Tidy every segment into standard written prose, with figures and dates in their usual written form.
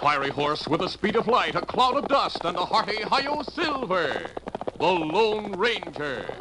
fiery horse with the speed of light, a cloud of dust, and a hearty hi-yo silver, the Lone Ranger.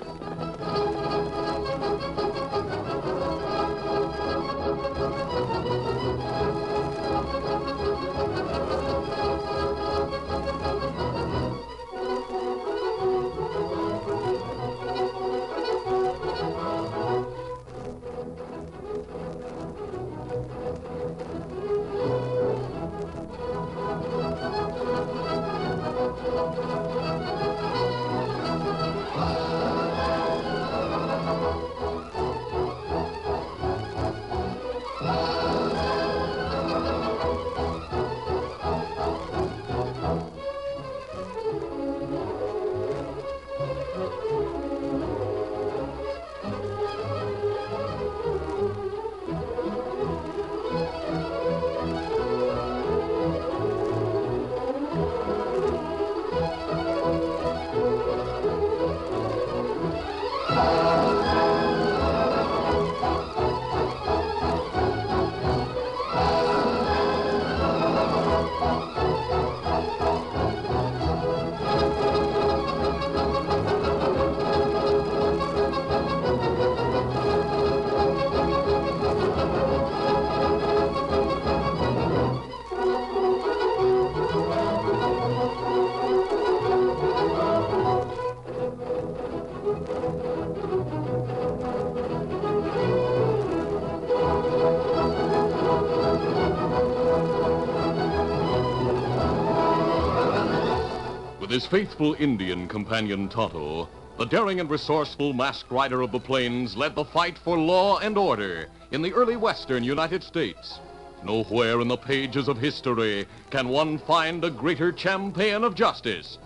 With his faithful Indian companion Tonto, the daring and resourceful masked rider of the plains led the fight for law and order in the early western United States. Nowhere in the pages of history can one find a greater champion of justice.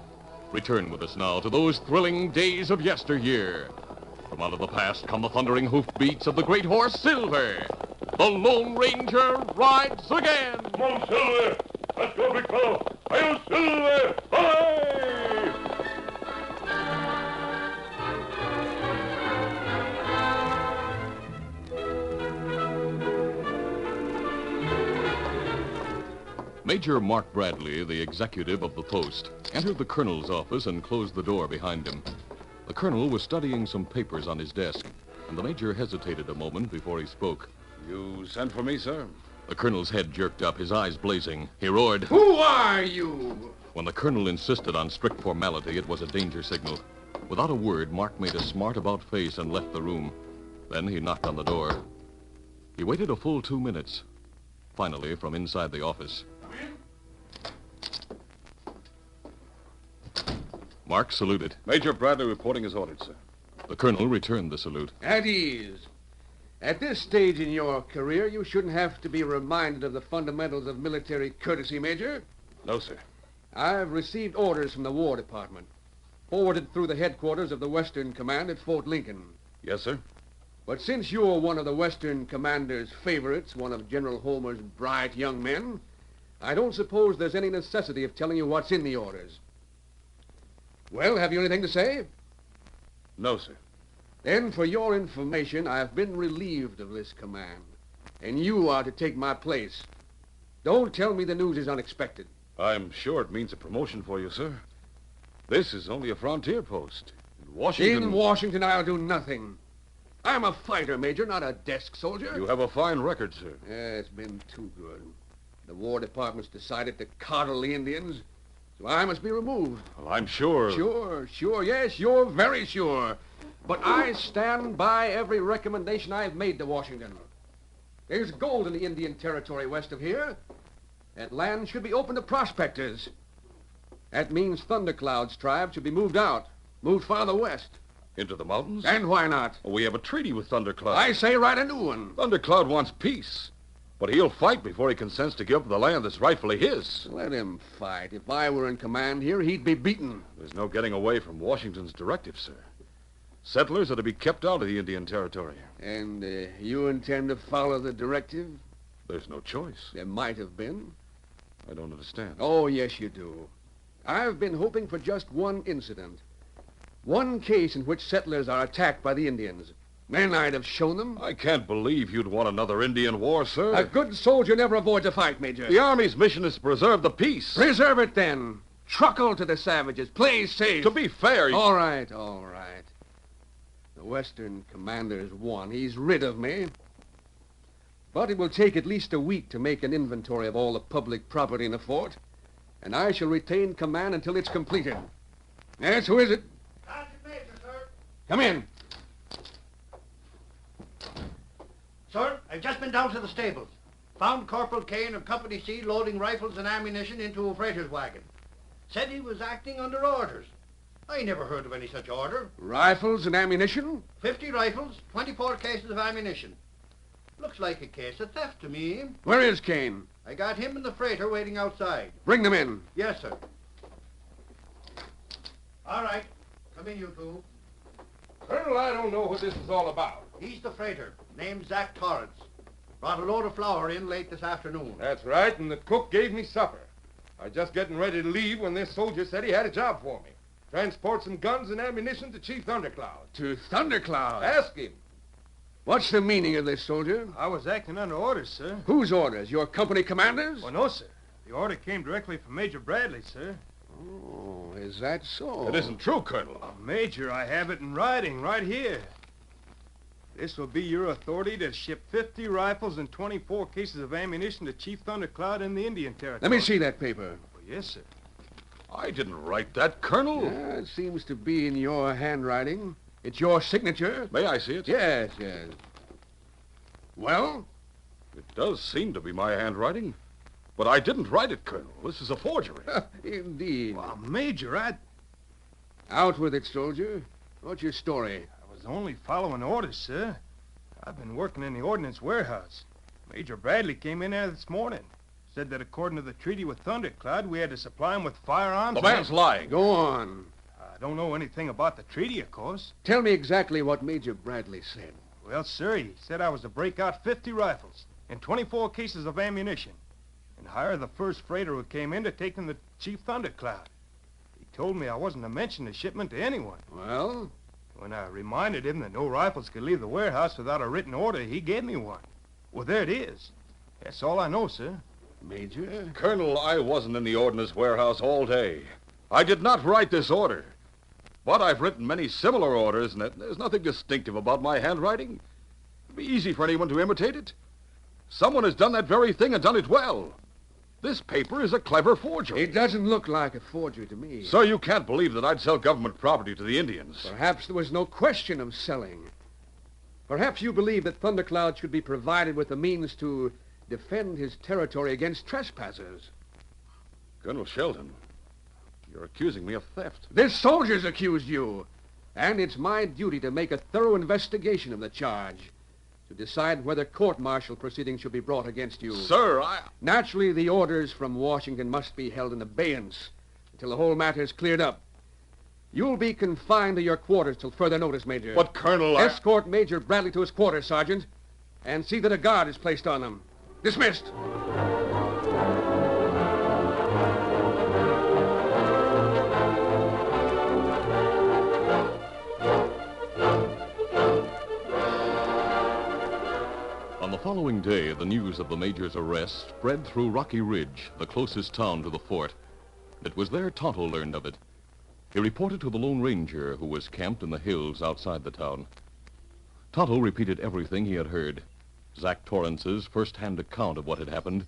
Return with us now to those thrilling days of yesteryear. From out of the past come the thundering hoofbeats of the great horse Silver. The Lone Ranger rides again. Come on, Silver. Let's go, big fellow. Hi-yo, Silver! Hi! Major Mark Bradley, the executive of the Post, entered the colonel's office and closed the door behind him. The colonel was studying some papers on his desk, and the major hesitated a moment before he spoke. You sent for me, sir? The colonel's head jerked up, his eyes blazing. He roared, "Who are you?" When the colonel insisted on strict formality, it was a danger signal. Without a word, Mark made a smart-about face and left the room. Then he knocked on the door. He waited a full 2 minutes. Finally, from inside the office, Mark saluted. Major Bradley reporting as ordered, sir. The colonel returned the salute. At ease. At this stage in your career, you shouldn't have to be reminded of the fundamentals of military courtesy, Major. No, sir. I've received orders from the War Department, forwarded through the headquarters of the Western Command at Fort Lincoln. Yes, sir. But since you're one of the Western Commander's favorites, one of General Homer's bright young men, I don't suppose there's any necessity of telling you what's in the orders. Well, have you anything to say? No, sir. Then, for your information, I've been relieved of this command, and you are to take my place. Don't tell me the news is unexpected. I'm sure it means a promotion for you, sir. This is only a frontier post. In Washington... In Washington, I'll do nothing. I'm a fighter, Major, not a desk soldier. You have a fine record, sir. Yeah, it's been too good. The War Department's decided to coddle the Indians, so I must be removed. Well, I'm sure... Sure, yes, you're very sure. But I stand by every recommendation I've made to Washington. There's gold in the Indian Territory west of here. That land should be open to prospectors. That means Thundercloud's tribe should be moved out, moved farther west. Into the mountains? And why not? Well, we have a treaty with Thundercloud. I say write a new one. Thundercloud wants peace. But he'll fight before he consents to give up the land that's rightfully his. Let him fight. If I were in command here, he'd be beaten. There's no getting away from Washington's directive, sir. Settlers are to be kept out of the Indian Territory. And you intend to follow the directive? There's no choice. There might have been. I don't understand. Oh, yes, you do. I've been hoping for just one incident. One case in which settlers are attacked by the Indians. Then I'd have shown them. I can't believe you'd want another Indian war, sir. A good soldier never avoids a fight, Major. The Army's mission is to preserve the peace. Preserve it, then. Truckle to the savages. Play safe. To be fair... All right, all right. The Western commander's won. He's rid of me. But it will take at least a week to make an inventory of all the public property in the fort, and I shall retain command until it's completed. Yes, who is it? Sergeant Major, sir. Come in. Sir, I've just been down to the stables. Found Corporal Kane of Company C loading rifles and ammunition into a freighter's wagon. Said he was acting under orders. I never heard of any such order. Rifles and ammunition? 50 rifles, 24 cases of ammunition. Looks like a case of theft to me. Where is Kane? I got him and the freighter waiting outside. Bring them in. Yes, sir. All right. Come in, you two. Colonel, I don't know what this is all about. He's the freighter, named Zach Torrance. Brought a load of flour in late this afternoon. That's right, and the cook gave me supper. I was just getting ready to leave when this soldier said he had a job for me. Transport some guns and ammunition to Chief Thundercloud. To Thundercloud? Ask him. What's the meaning of this, soldier? I was acting under orders, sir. Whose orders? Your company commander's? Well, no, sir. The order came directly from Major Bradley, sir. Oh, is that so? It isn't true, Colonel. Major, I have it in writing right here. This will be your authority to ship 50 rifles and 24 cases of ammunition to Chief Thundercloud in the Indian Territory. Let me see that paper. Oh, yes, sir. I didn't write that, Colonel. Yeah, it seems to be in your handwriting. It's your signature. May I see it? Yes, yes. Well? It does seem to be my handwriting. But I didn't write it, Colonel. This is a forgery. Indeed. Well, Major, Out with it, soldier. What's your story? I was only following orders, sir. I've been working in the ordnance warehouse. Major Bradley came in there this morning. Said that according to the treaty with Thundercloud, we had to supply him with firearms. The man's lying. Go on. I don't know anything about the treaty, of course. Tell me exactly what Major Bradley said. Well, sir, he said I was to break out 50 rifles and 24 cases of ammunition and hire the first freighter who came in to take them to Chief Thundercloud. He told me I wasn't to mention the shipment to anyone. Well? When I reminded him that no rifles could leave the warehouse without a written order, he gave me one. Well, there it is. That's all I know, sir. Major? Colonel, I wasn't in the ordnance warehouse all day. I did not write this order. But I've written many similar orders, and there's nothing distinctive about my handwriting. It'd be easy for anyone to imitate it. Someone has done that very thing and done it well. This paper is a clever forgery. It doesn't look like a forgery to me. Sir, you can't believe that I'd sell government property to the Indians. Perhaps there was no question of selling. Perhaps you believe that Thundercloud should be provided with the means to defend his territory against trespassers. Colonel Sheldon, you're accusing me of theft. This soldier's accused you. And it's my duty to make a thorough investigation of the charge, to decide whether court-martial proceedings should be brought against you. Sir, Naturally, the orders from Washington must be held in abeyance until the whole matter is cleared up. You'll be confined to your quarters till further notice, Major. But, Colonel, Escort Major Bradley to his quarters, Sergeant, and see that a guard is placed on them. Dismissed. On the following day, the news of the Major's arrest spread through Rocky Ridge, the closest town to the fort. It was there Tonto learned of it. He reported to the Lone Ranger, who was camped in the hills outside the town. Tonto repeated everything he had heard. Zach Torrance's first-hand account of what had happened,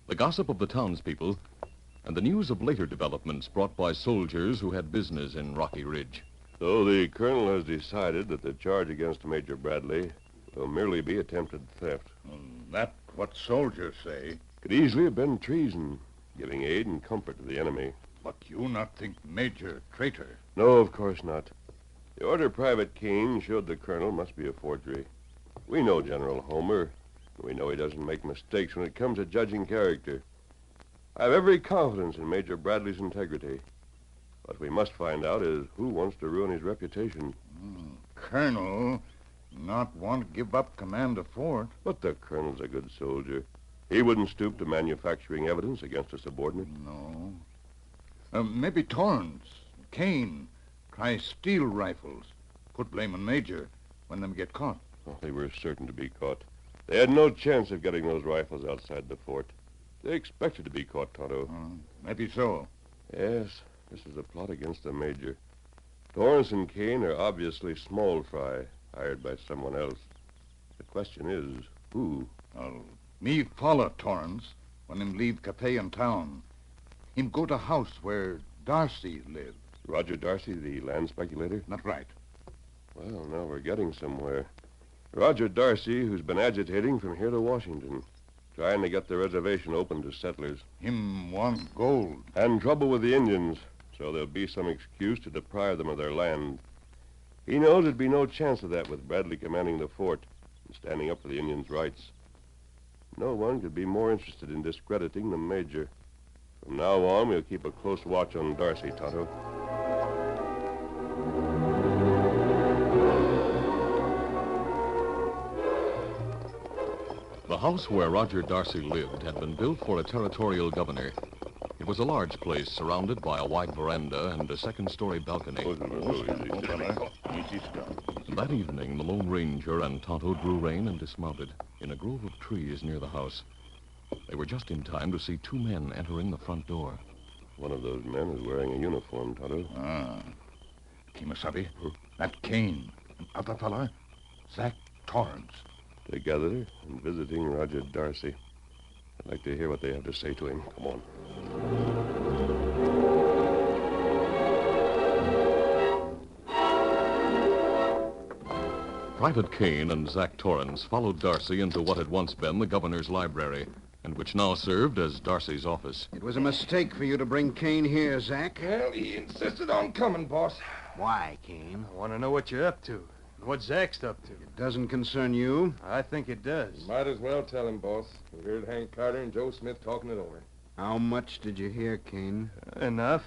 the gossip of the townspeople, and the news of later developments brought by soldiers who had business in Rocky Ridge. So the colonel has decided that the charge against Major Bradley will merely be attempted theft. That's what soldiers say. Could easily have been treason, giving aid and comfort to the enemy. But you not think Major traitor? No, of course not. The order Private Kane showed the colonel must be a forgery. We know General Homer. We know he doesn't make mistakes when it comes to judging character. I have every confidence in Major Bradley's integrity. What we must find out is who wants to ruin his reputation. Colonel not want to give up command of fort. But the colonel's a good soldier. He wouldn't stoop to manufacturing evidence against a subordinate. No. Maybe Torrance, Kane, try steal rifles. Put blame on Major. when them get caught. Oh, they were certain to be caught. They had no chance of getting those rifles outside the fort. They expected to be caught, Tonto. Maybe so. Yes, this is a plot against the Major. Torrance and Kane are obviously small fry, hired by someone else. The question is, who? Well, me follow Torrance when him leave Capay in town. Him go to house where Darcy live. Roger Darcy, the land speculator? Not right. Well, now we're getting somewhere. Roger Darcy, who's been agitating from here to Washington, trying to get the reservation open to settlers. Him want gold. And trouble with the Indians, so there'll be some excuse to deprive them of their land. He knows there'd be no chance of that with Bradley commanding the fort and standing up for the Indians' rights. No one could be more interested in discrediting the Major. From now on, we'll keep a close watch on Darcy, Tonto. The house where Roger Darcy lived had been built for a territorial governor. It was a large place surrounded by a wide veranda and a second-story balcony. That evening, the Lone Ranger and Tonto drew rein and dismounted in a grove of trees near the house. They were just in time to see two men entering the front door. One of those men is wearing a uniform, Tonto. Kimasabi, that Kane. And other fella, Zach Torrance. Together and visiting Roger Darcy. I'd like to hear what they have to say to him. Come on. Private Kane and Zach Torrance followed Darcy into what had once been the governor's library, and which now served as Darcy's office. It was a mistake for you to bring Kane here, Zach. Well, he insisted on coming, boss. Why, Kane? I want to know what you're up to and what Zach's up to. It doesn't concern you. I think it does. Might as well tell him, boss. We heard Hank Carter and Joe Smith talking it over. How much did you hear, Kane? Enough.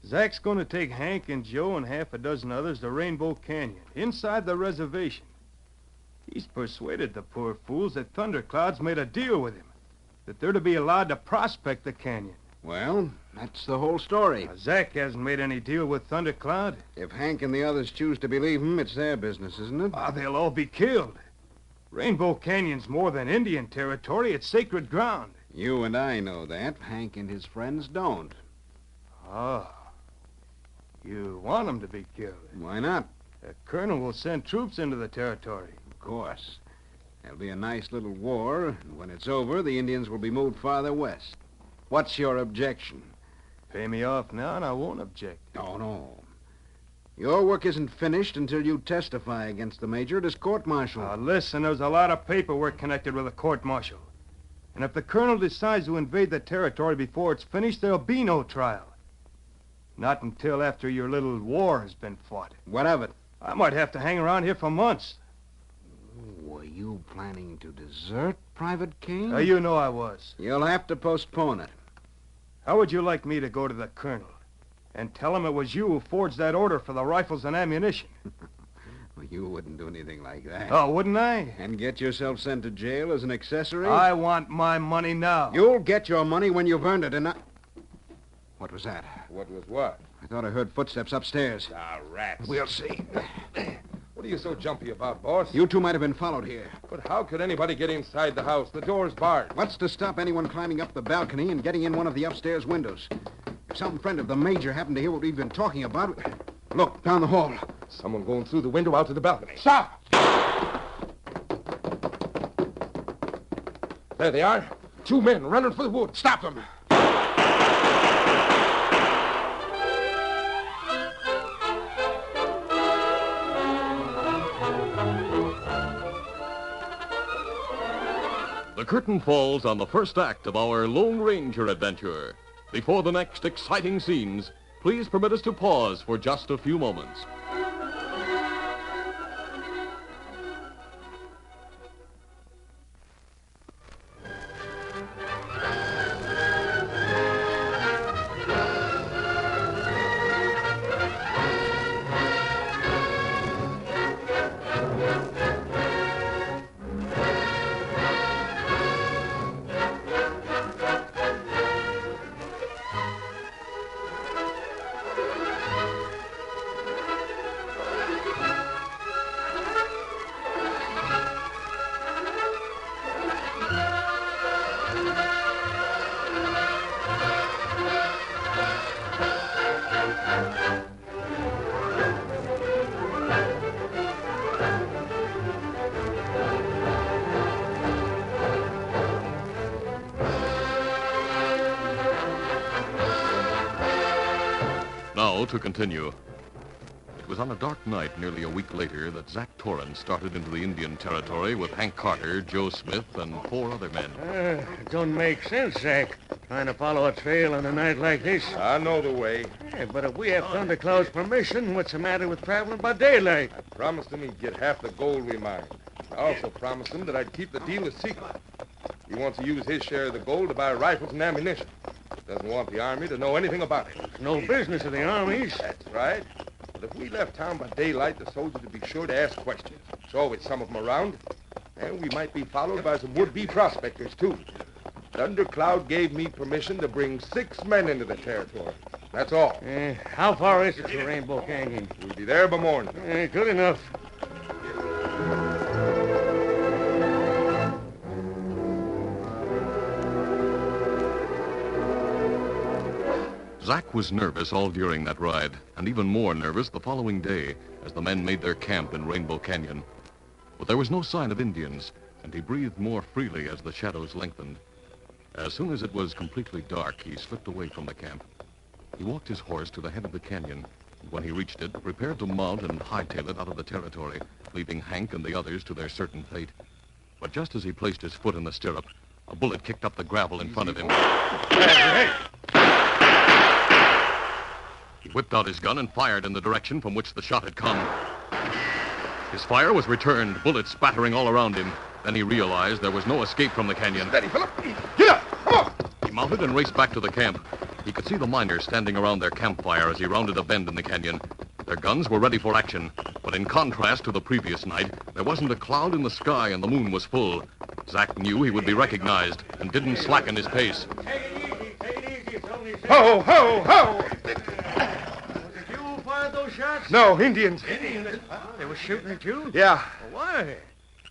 Zach's going to take Hank and Joe and half a dozen others to Rainbow Canyon, inside the reservation. He's persuaded the poor fools that Thundercloud's made a deal with him, that they're to be allowed to prospect the canyon. Well, that's the whole story. Zach hasn't made any deal with Thundercloud. If Hank and the others choose to believe him, it's their business, isn't it? They'll all be killed. Rainbow Canyon's more than Indian territory. It's sacred ground. You and I know that. Hank and his friends don't. Oh. You want them to be killed. Why not? The colonel will send troops into the territory. Of course. There'll be a nice little war, and when it's over, the Indians will be moved farther west. What's your objection? Pay me off now, and I won't object. Oh, no. Your work isn't finished until you testify against the Major at his court-martial. Now, listen, there's a lot of paperwork connected with a court-martial. And if the colonel decides to invade the territory before it's finished, there'll be no trial. Not until after your little war has been fought. What of it? I might have to hang around here for months. Were you planning to desert, Private Kane? You know I was. You'll have to postpone it. How would you like me to go to the colonel and tell him it was you who forged that order for the rifles and ammunition? Well, you wouldn't do anything like that. Oh, wouldn't I? And get yourself sent to jail as an accessory? I want my money now. You'll get your money when you've earned it, and I... What was that? What was what? I thought I heard footsteps upstairs. Ah, rats. We'll see. What are you so jumpy about, boss? You two might have been followed here. But how could anybody get inside the house? The door's barred. What's to stop anyone climbing up the balcony and getting in one of the upstairs windows? If some friend of the Major happened to hear what we've been talking about... Look, down the hall. Someone going through the window out to the balcony. Stop! There they are. Two men running for the woods. Stop them. The curtain falls on the first act of our Lone Ranger adventure. Before the next exciting scenes, please permit us to pause for just a few moments. now to continue. It was on a dark night nearly a week later that Zach Torrance started into the Indian Territory with Hank Carter, Joe Smith, and 4 other men. It don't make sense, Zach, trying to follow a trail on a night like this. I know the way. Yeah, but if we have Thundercloud's permission, what's the matter with traveling by daylight? I promised him he'd get half the gold we mined. I also promised him that I'd keep the deal a secret. He wants to use his share of the gold to buy rifles and ammunition. Doesn't want the Army to know anything about it. It's no business of the Army's. That's right. But if we left town by daylight, the soldiers would be sure to ask questions. There's always some of them around. And we might be followed by some would-be prospectors, too. Thundercloud gave me permission to bring 6 men into the territory. That's all. How far is it to Rainbow Canyon? We'll be there by morning. Good enough. Zach was nervous all during that ride, and even more nervous the following day as the men made their camp in Rainbow Canyon. But there was no sign of Indians, and he breathed more freely as the shadows lengthened. As soon as it was completely dark, he slipped away from the camp. He walked his horse to the head of the canyon, and when he reached it, prepared to mount and hightail it out of the territory, leaving Hank and the others to their certain fate. But just as he placed his foot in the stirrup, a bullet kicked up the gravel in front of him. Hey! He whipped out his gun and fired in the direction from which the shot had come. His fire was returned, bullets spattering all around him. Then he realized there was no escape from the canyon. Steady, Philip. Get up! Come on! He mounted and raced back to the camp. He could see the miners standing around their campfire as he rounded a bend in the canyon. Their guns were ready for action, but in contrast to the previous night, there wasn't a cloud in the sky and the moon was full. Zach knew he would be recognized and didn't slacken his pace. Take it easy. It's only... Ho, ho, ho! Did you fire those shots? No, Indians. They were shooting at you? Yeah. Why?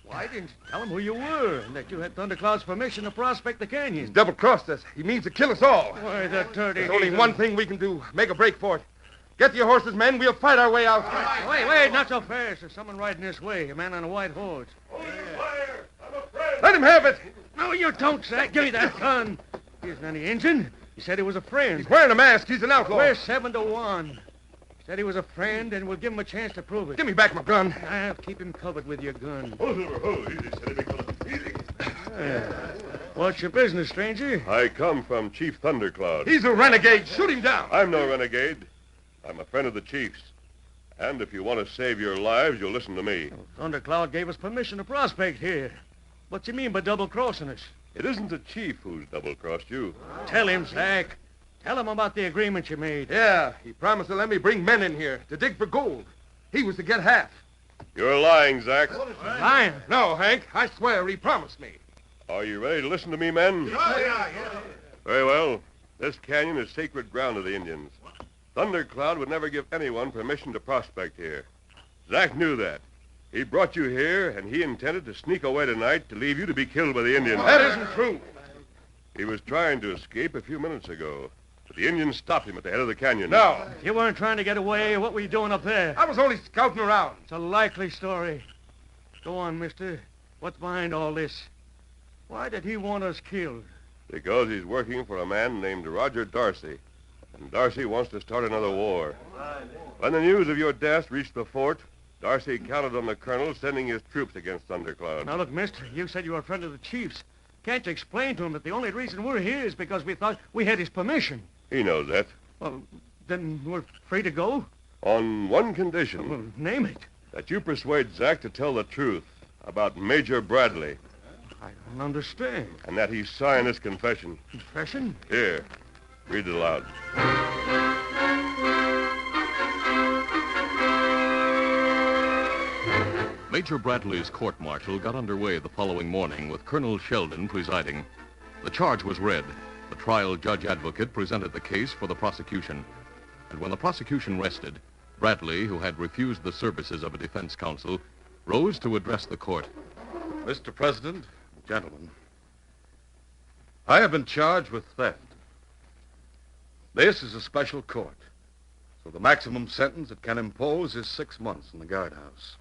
Why didn't you tell them who you were and that you had Thundercloud's permission to prospect the canyon? He's double-crossed us. He means to kill us all. Why, that dirty... There's only one thing we can do. Make a break for it. Get your horses, men. We'll fight our way out. Wait, not so fast. There's someone riding this way, a man on a white horse. Let him have it. No, you don't, Zach. Give me that gun. He isn't any Injun. He said he was a friend. He's wearing a mask. He's an outlaw. We're 7-1. He said he was a friend, and we'll give him a chance to prove it. Give me back my gun. I'll keep him covered with your gun. What's your business, stranger? I come from Chief Thundercloud. He's a renegade. Shoot him down. I'm no renegade. I'm a friend of the chief's. And if you want to save your lives, you'll listen to me. Thundercloud gave us permission to prospect here. What you mean by double-crossing us? It isn't the chief who's double-crossed you. Tell him, Zach. Tell him about the agreement you made. Yeah, he promised to let me bring men in here to dig for gold. He was to get half. You're lying, Zach. Lying. No, Hank. I swear he promised me. Are you ready to listen to me, men? Yeah. Very well. This canyon is sacred ground to the Indians. Thundercloud would never give anyone permission to prospect here. Zach knew that. He brought you here, and he intended to sneak away tonight to leave you to be killed by the Indians. That isn't true. He was trying to escape a few minutes ago, but the Indians stopped him at the head of the canyon. No. If you weren't trying to get away, what were you doing up there? I was only scouting around. It's a likely story. Go on, mister. What's behind all this? Why did he want us killed? Because he's working for a man named Roger Darcy. And Darcy wants to start another war. When the news of your death reached the fort, Darcy counted on the colonel sending his troops against Thundercloud. Now, look, mister, you said you were a friend of the chief's. Can't you explain to him that the only reason we're here is because we thought we had his permission? He knows that. Well, then we're free to go? On one condition. Well, name it. That you persuade Zach to tell the truth about Major Bradley. I don't understand. And that he sign his confession. Confession? Here, read it aloud. Major Bradley's court-martial got underway the following morning with Colonel Sheldon presiding. The charge was read. The trial judge-advocate presented the case for the prosecution. And when the prosecution rested, Bradley, who had refused the services of a defense counsel, rose to address the court. Mr. President, gentlemen, I have been charged with theft. This is a special court, so the maximum sentence it can impose is 6 months in the guardhouse.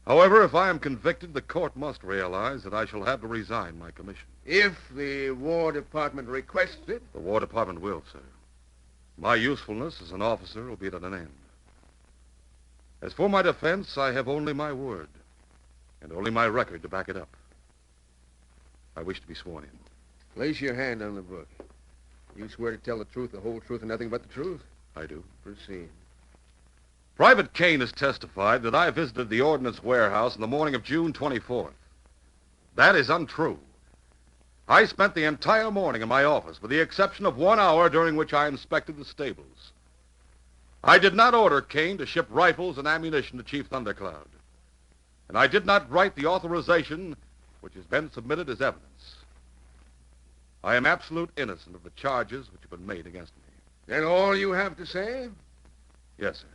However, if I am convicted, the court must realize that I shall have to resign my commission. If the War Department requests it. The War Department will, sir. my usefulness as an officer will be at an end. As for my defense, I have only my word, and only my record to back it up. I wish to be sworn in. Place your hand on the book. You swear to tell the truth, the whole truth, and nothing but the truth? I do. Proceed. Private Kane has testified that I visited the Ordnance Warehouse in the morning of June 24th. That is untrue. I spent the entire morning in my office, with the exception of 1 hour during which I inspected the stables. I did not order Kane to ship rifles and ammunition to Chief Thundercloud. And I did not write the authorization which has been submitted as evidence. I am absolute innocent of the charges which have been made against me. That all you have to say? Yes, sir.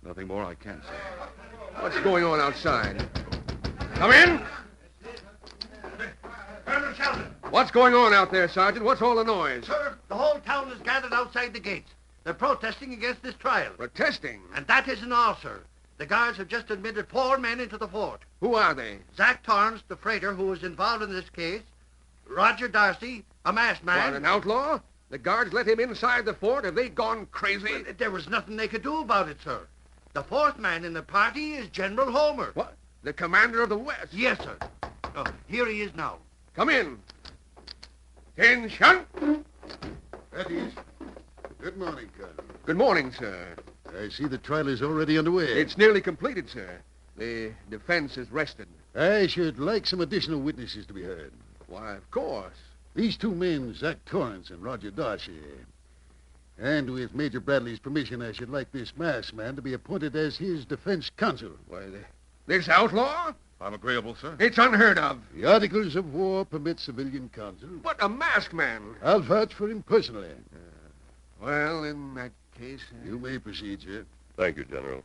There's nothing more I can say. What's going on outside? Come in. Colonel Sheldon. What's going on out there, Sergeant? What's all the noise? Sir, the whole town is gathered outside the gates. They're protesting against this trial. Protesting? And that isn't all, sir. The guards have just admitted 4 men into the fort. Who are they? Zach Torrance, the freighter who was involved in this case. Roger Darcy, a masked man. What, an outlaw? The guards let him inside the fort? Have they gone crazy? Well, there was nothing they could do about it, sir. The 4th man in the party is General Homer. What? The commander of the West? Yes, sir. Oh, here he is now. Come in. Attention. That is. Good morning, Colonel. Good morning, sir. I see the trial is already underway. It's nearly completed, sir. The defense is rested. I should like some additional witnesses to be heard. Why, of course. These 2 men, Zach Torrance and Roger Darcy. And with Major Bradley's permission, I should like this masked man to be appointed as his defense counsel. Why, this outlaw? I'm agreeable, sir. It's unheard of. The Articles of War permit civilian counsel. What, a masked man? I'll vouch for him personally. Well, in that case... You may proceed, sir. Thank you, General.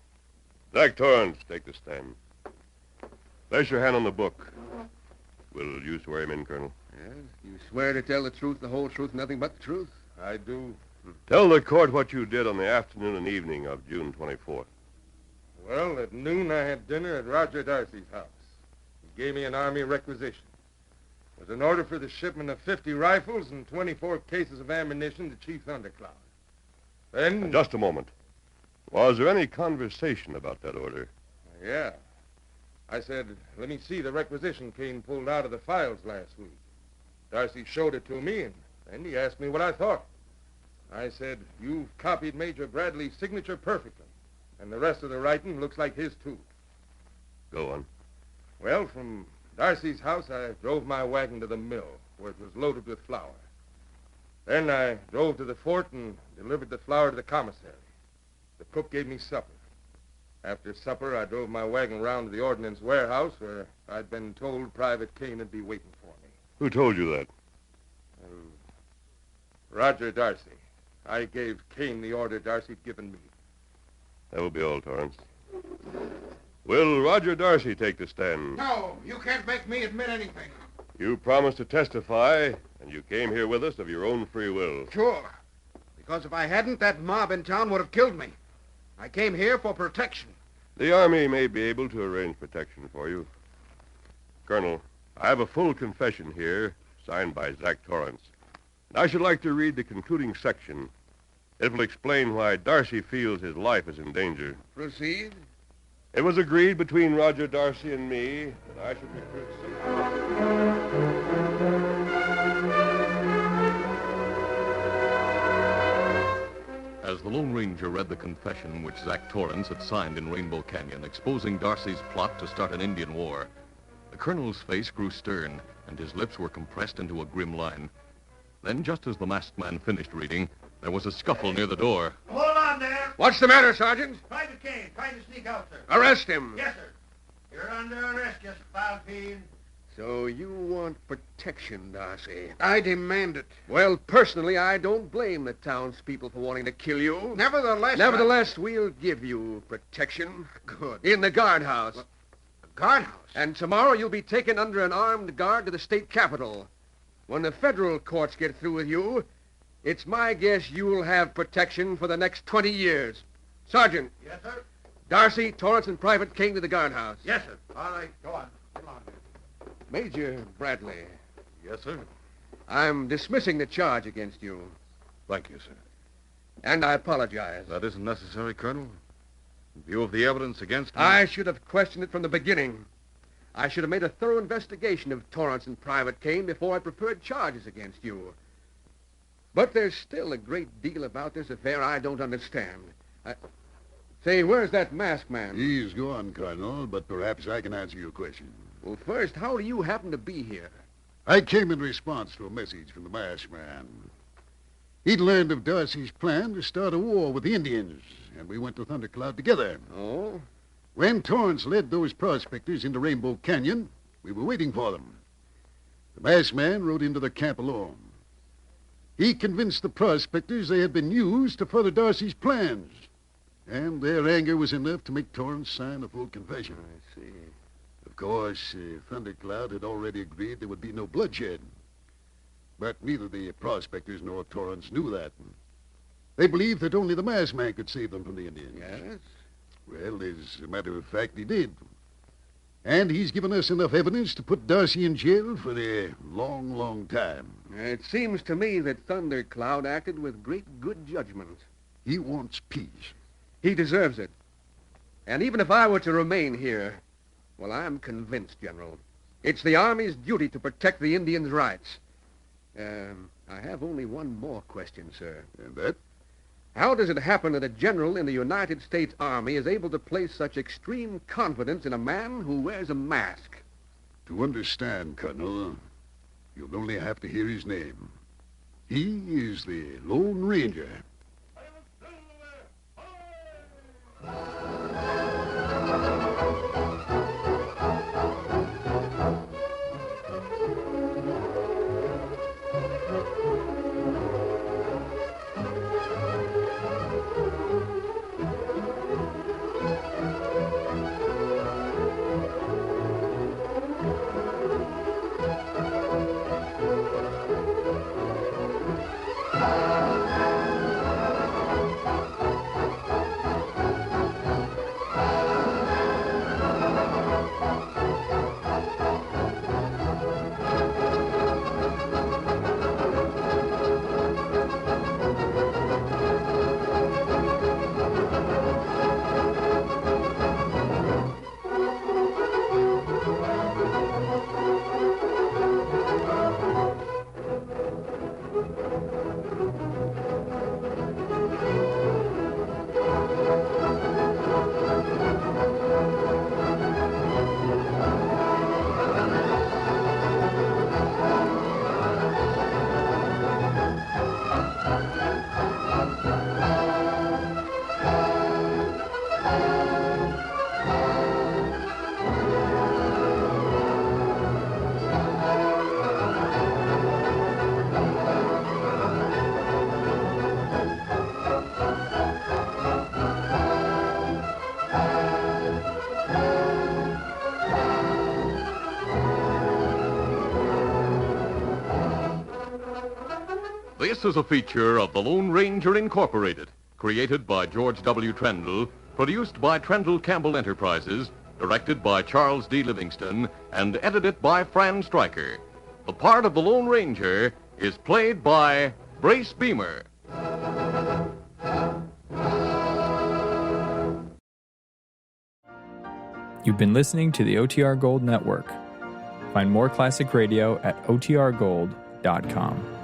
Zach Torrance, take the stand. Place your hand on the book. Will you swear him in, Colonel? Yes? You swear to tell the truth, the whole truth, nothing but the truth? I do. Tell the court what you did on the afternoon and evening of June 24th. Well, at noon I had dinner at Roger Darcy's house. He gave me an Army requisition. It was an order for the shipment of 50 rifles and 24 cases of ammunition to Chief Thundercloud. Then... Just a moment. Was there any conversation about that order? Yeah. I said, let me see the requisition Kane pulled out of the files last week. Darcy showed it to me, and then he asked me what I thought. I said, you've copied Major Bradley's signature perfectly, and the rest of the writing looks like his, too. Go on. Well, from Darcy's house, I drove my wagon to the mill, where it was loaded with flour. Then I drove to the fort and delivered the flour to the commissary. The cook gave me supper. After supper, I drove my wagon round to the Ordnance Warehouse, where I'd been told Private Kane would be waiting for me. Who told you that? Roger Darcy. I gave Kane the order Darcy'd given me. That will be all, Torrance. Will Roger Darcy take the stand? No, you can't make me admit anything. You promised to testify, and you came here with us of your own free will. Sure. Because if I hadn't, that mob in town would have killed me. I came here for protection. The Army may be able to arrange protection for you. Colonel, I have a full confession here, signed by Zach Torrance. And I should like to read the concluding section. It will explain why Darcy feels his life is in danger. Proceed. It was agreed between Roger Darcy and me that I should recruit As the Lone Ranger read the confession which Zach Torrance had signed in Rainbow Canyon, exposing Darcy's plot to start an Indian war, the colonel's face grew stern, and his lips were compressed into a grim line. Then, just as the masked man finished reading, there was a scuffle near the door. Hold on there. What's the matter, Sergeant? Private Kane, trying to sneak out, sir. Arrest him. Yes, sir. You're under arrest, you spalpeen. So you want protection, Darcy. I demand it. Well, personally, I don't blame the townspeople for wanting to kill you. Nevertheless, We'll give you protection. Good. In the guardhouse. The guardhouse? And tomorrow you'll be taken under an armed guard to the state capitol. When the federal courts get through with you, it's my guess you'll have protection for the next 20 years. Sergeant. Yes, sir. Darcy, Torrance, and Private King to the guardhouse. Yes, sir. All right, go on. Come on. Major Bradley, Yes, sir. I'm dismissing the charge against you. Thank you, sir. And I apologize. That isn't necessary, Colonel. In view of the evidence against me... I should have questioned it from the beginning. I should have made a thorough investigation of Torrance and Private Kane before I preferred charges against you. But there's still a great deal about this affair I don't understand. Say, where's that masked man? He's gone, Colonel, but perhaps I can answer your question. Well, first, how do you happen to be here? I came in response to a message from the masked man. He'd learned of Darcy's plan to start a war with the Indians, and we went to Thundercloud together. Oh? When Torrance led those prospectors into Rainbow Canyon, we were waiting for them. The masked man rode into the camp alone. He convinced the prospectors they had been used to further Darcy's plans, and their anger was enough to make Torrance sign a full confession. I see. Of course, Thundercloud had already agreed there would be no bloodshed. But neither the prospectors nor Torrance knew that. They believed that only the masked man could save them from the Indians. Yes? Well, as a matter of fact, he did. And he's given us enough evidence to put Darcy in jail for a long, long time. It seems to me that Thundercloud acted with great good judgment. He wants peace. He deserves it. And even if I were to remain here, well, I'm convinced, General. It's the Army's duty to protect the Indians' rights. I have only one more question, sir. And that? How does it happen that a general in the United States Army is able to place such extreme confidence in a man who wears a mask? To understand, Colonel, you'll only have to hear his name. He is the Lone Ranger. This is a feature of the Lone Ranger Incorporated, created by George W. Trendle, produced by Trendle Campbell Enterprises, directed by Charles D. Livingston, and edited by Fran Stryker. The part of the Lone Ranger is played by Brace Beamer. You've been listening to the OTR Gold Network. Find more classic radio at otrgold.com.